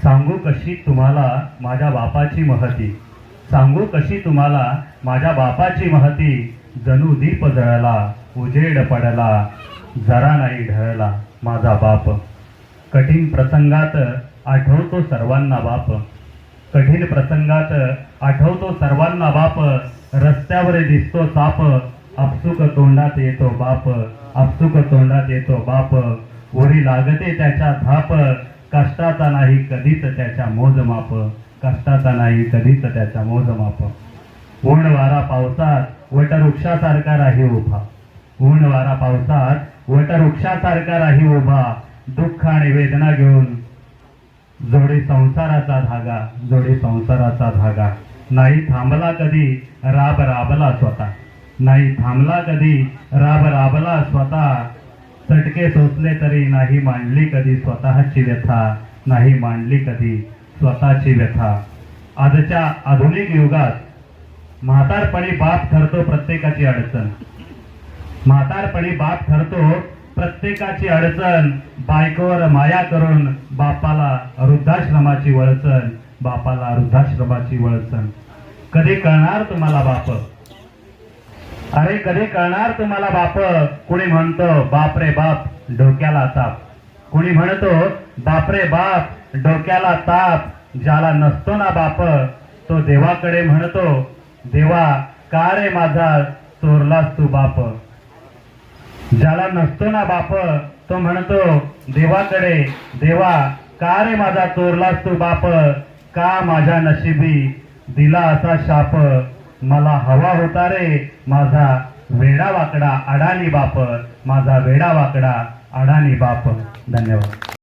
सांगू कशी तुम्हाला माझ्या बापाची महती, सांगू कशी तुम्हाला माझ्या बापाची महती. जणू दीप जळला उजेड पडला, जरा नाही ढळला माझा बाप. कठीण प्रसंगात आठवतो सर्वांना बाप, कठीण प्रसंगात आठवतो सर्वांना बाप. रस्त्यावर दिसतो साप, आपसुक तोंडात येतो बाप, आपसुक तोंडात येतो बाप. ओरी लागते त्याच्या धाप, कष्टाचा नाही कधीच त्याच्या मोजमाप, कष्टाचा नाही कधीच त्याच्या मोजमाप. ऊन वारा पावसात वटवृक्षासारखा राही उभा, ऊन वारा पावसात वटवृक्षासारखा राही उभा. दुःख आणि वेदना घेऊन जोडी संसाराचा धागा, जोडी संसाराचा धागा. नाही थांबला कधी राब राबला स्वतः, नाही थांबला कधी राब राबला स्वतः. चटके सोसले तरी नाही मांडली कधी स्वतःची व्यथा, नाही मांडली कधी स्वतःची व्यथा. आजच्या आधुनिक युगात म्हातारपणी बाप ठरतो प्रत्येकाची अडचण, म्हातारपणी बाप ठरतो प्रत्येकाची अडचण. बायकोवर माया करून बापाला वृद्धाश्रमाची वळचण, बापाला वृद्धाश्रमाची वळचण. कधी कळणार तुम्हाला बाप, अरे कधी कळणार तुम्हाला बाप. कुणी म्हणतो बाप रे बाप डोक्याला ताप, कुणी म्हणतो बाप रे बाप डोक्याला ताप. ज्याला नसतो ना बाप तो देवाकडे म्हणतो, देवा का रे माझा चोरलास तू बाप. ज्याला नसतो ना बाप तो म्हणतो देवाकडे, देवा का रे माझा चोरलास तू बाप. का माझ्या नशिबी दिला असा शाप, मला हवा होता रे माझा वेडा वाकडा अडाणी बाप, माझा वेडा वाकडा अडाणी बाप. धन्यवाद.